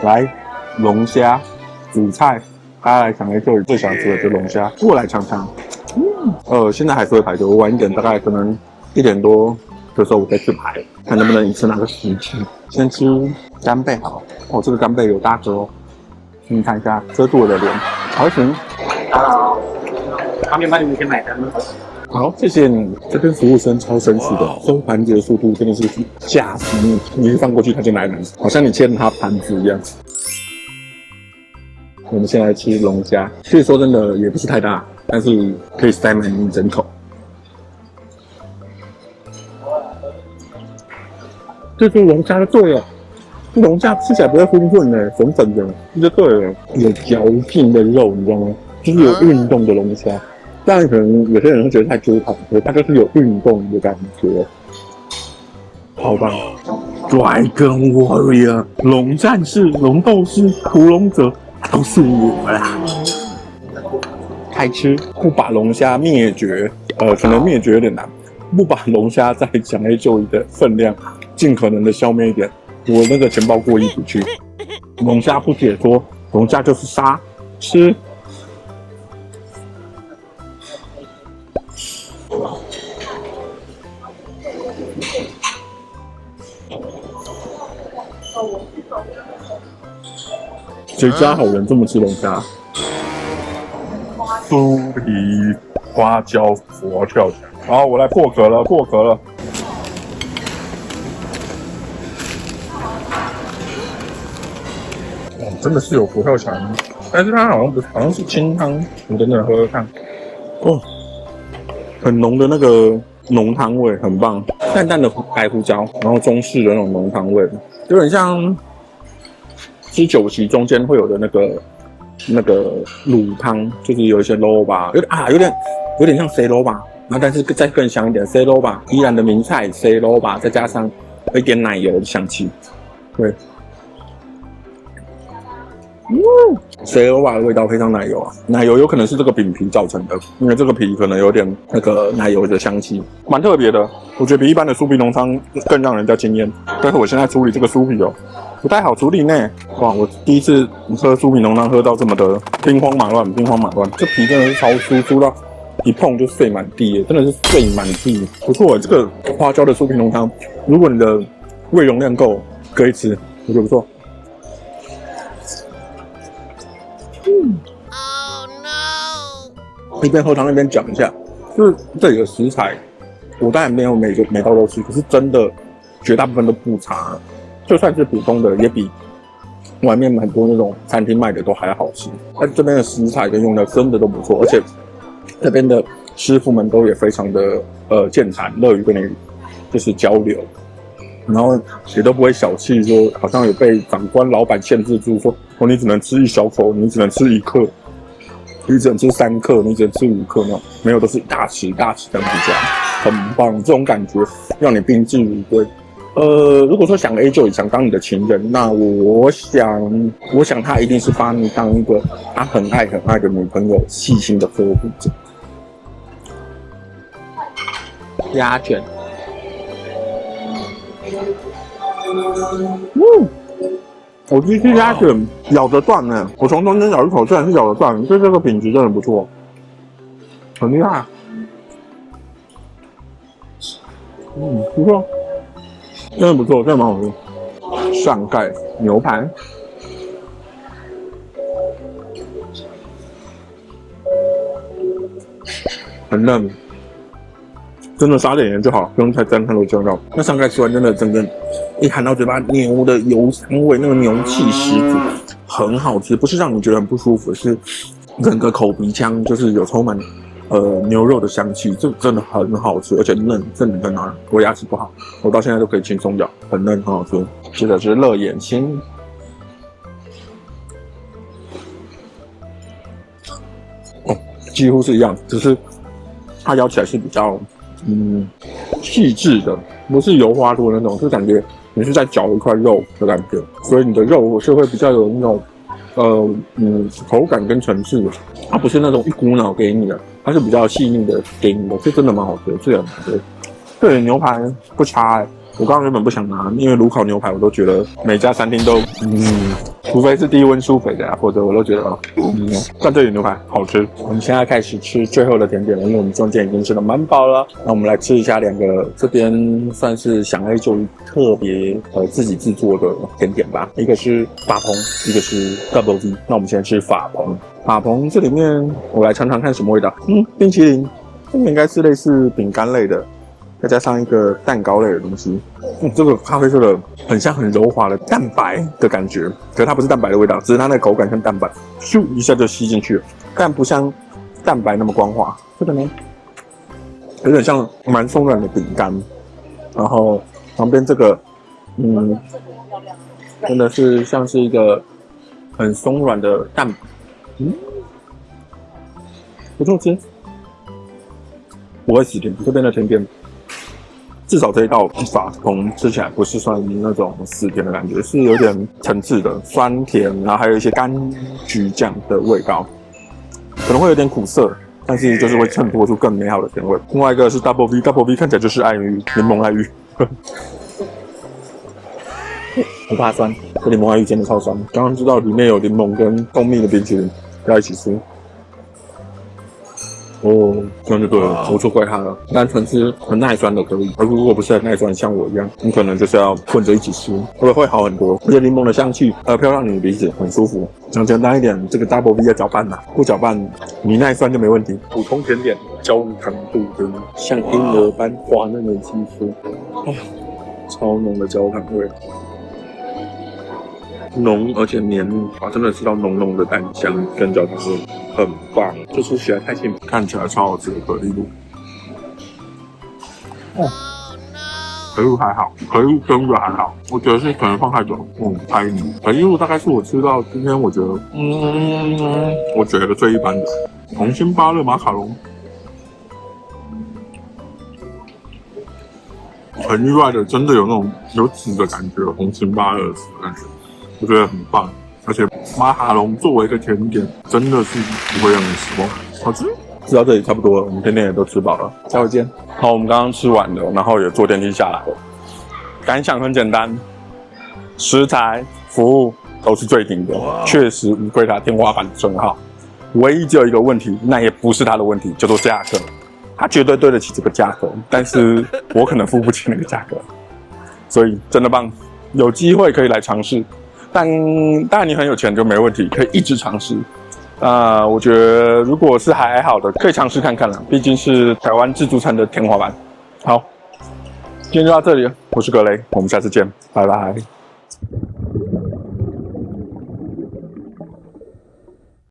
来，龙虾主菜，大家来抢 A 就最想吃的就是龙虾，过来尝尝。现在还是会排队，我晚一点，大概可能1点多的时候我再去排，看能不能一次拿个10只。先吃干贝好，哦，这个干贝有大颗哦，你看一下，遮住我的脸，还行。方便帮你们先买单吗？好，谢谢你。这边服务生超绅士的，收盘子的速度真的是吓死你！你一放过去他就来了，好像你欠他盘子一样。我们先来吃龙虾，其实说真的也不是太大，但是可以塞满一整口。这就是龙虾的对了，龙虾吃起来不会混混的，粉粉的，这就对了。有嚼劲的肉，你知道吗？就是有运动的龙虾。当然，可能有些人会觉得太纠缠，可是它就是有运动的感觉，好棒！Dragon Warrior 龙战士、龙斗士、屠龙者都是我啦！开吃，不把龙虾灭绝，可能灭绝有点难，不把龙虾在奖励就医的分量尽可能的消灭一点，我那个钱包过意不去。龙虾不解说，龙虾就是杀，吃。谁家好人这么吃龙虾？酥皮花椒佛跳墙。好，我来破壳了，破壳了。哦，真的是有佛跳墙，但是它好像不是，好像是清汤。你等等喝喝看。哦，很浓的那个浓汤味，很棒。淡淡的白胡椒，然后中式的那种浓汤味，有点像吃酒席中间会有的那个卤汤，就是有一些肉吧，有点像 C 肉吧，然后但是再更香一点 C 肉吧，宜兰的名菜 C 肉吧，再加上一点奶油的香气，对。C 肉吧的味道配上奶油啊，奶油有可能是这个饼皮造成的，因为这个皮可能有点那个奶油的香气，蛮特别的。我觉得比一般的酥皮浓汤更让人家惊艳。但是我现在处理这个酥皮不太好处理呢。哇，我第一次喝酥皮浓汤喝到这么的兵荒马乱，兵荒马乱。这皮真的是超酥，酥到一碰就碎满地耶，真的是碎满地。不错，这个花椒的酥皮浓汤，如果你的胃容量够，可以吃，我觉得不错。一边喝汤一边讲一下，就是这里的食材，我当然没有每道都吃，可是真的绝大部分都不差，就算是普通的，也比外面很多那种餐厅卖的都还好吃。但这边的食材跟用料真的都不错，而且这边的师傅们都也非常的健谈，乐于跟你就是交流，然后也都不会小气说好像有被长官老板限制住，说哦你只能吃1小口，你只能吃1克。你只能吃3克，你只能吃5克那种，没有，都是大匙这样子加，很棒，这种感觉让你宾至如归。如果说想 A 就想当你的情人，那我想他一定是把你当一个他很爱的女朋友，细心的呵护着。鸭卷，我第一次鸭卷咬得断呢，我从中间咬一口，居然是咬得断，所以这个品质真的不错，很厉害。不错，真的不错，真的蛮好吃。上盖牛排，很嫩，真的撒点盐就好，不用太沾太多酱料。那上盖吃完真的整个一含到嘴巴，牛的油香味，那个牛气十足，很好吃，不是让你觉得很不舒服，是整个口鼻腔就是有充满牛肉的香气，这真的很好吃，而且嫩，这你在哪？我牙齿不好，我到现在都可以轻松咬，很嫩，很好吃。接着是热眼睛，几乎是一样，只是它咬起来是比较细致的，不是油花多的那种，就感觉你是在嚼一块肉的感觉，所以你的肉是会比较有那种口感跟层次的，它不是那种一股脑给你的，它是比较细腻的给你的，这真的蛮好吃的，这也蛮好吃的。对，牛排不差我刚刚原本不想拿，因为炉烤牛排我都觉得每家餐厅都除非是低温疏肥的否则我都觉得但这里牛排好吃。我们现在开始吃最后的甜点了，因为我们中间已经吃得蛮饱了。那我们来吃一下2个这边算是响 A 就特别自己制作的甜点吧，一个是法蓬，一个是 Double V。那我们先吃法蓬。法蓬这里面我来尝尝看什么味道。冰淇淋，这个应该是类似饼干类的，再加上一个蛋糕类的东西。这个咖啡色的很像很柔滑的蛋白的感觉，可是它不是蛋白的味道，只是它那个口感像蛋白，咻一下就吸进去了，但不像蛋白那么光滑。这个呢，有点像蛮松软的饼干，然后旁边这个，真的是像是一个很松软的蛋，不错吃。不会死甜，这边的甜点。至少这一道法蓬吃起来不是算那种死甜的感觉，是有点层次的酸甜，然后还有一些柑橘酱的味道，可能会有点苦涩，但是就是会衬托出更美好的甜味。另外一个是 Double V，Double V 看起来就是爱玉，柠檬爱玉，不怕酸，这柠檬爱玉真的超酸。刚刚知道里面有柠檬跟蜂蜜的冰淇淋要一起吃。这样就对了，我错怪他了。单纯吃很耐酸的可以，而如果不是很耐酸，像我一样，你可能就是要混着一起吃，会好很多。而且柠檬的香气飘到你的鼻子，很舒服。讲简单一点，这个 Double V 要搅拌呐，不搅拌你耐酸就没问题。普通甜点焦糖度跟像婴儿般滑嫩的肌肤，超浓的焦糖味。浓而且绵密，真的吃到浓浓的蛋香跟焦糖味，很棒。这吃起来太幸福，看起来超好吃的可丽露。可丽露还好，可丽露真的还好，我觉得是可能放太久，太腻。可丽露大概是我吃到今天我觉得最一般的红心芭乐马卡龙。很意外的，真的有那种有籽的感觉，红心芭乐籽的感觉。我觉得很棒，而且马卡龙作为一个甜点，真的是不会让人失望，好吃。吃到这里差不多了，我们甜点也都吃饱了，下回见。好，我们刚刚吃完了，然后也坐电梯下来了。感想很简单，食材、服务都是最顶的，确实无愧它天花板的称号。唯一只有一个问题，那也不是它的问题，叫做价格。它绝对对得起这个价格，但是我可能付不起那个价格，所以真的棒，有机会可以来尝试。但当然你很有钱就没问题，可以一直尝试。我觉得如果是还好的，可以尝试看看啦，毕竟是台湾自助餐的天花板。好，今天就到这里了，我是格雷，我们下次见，拜拜。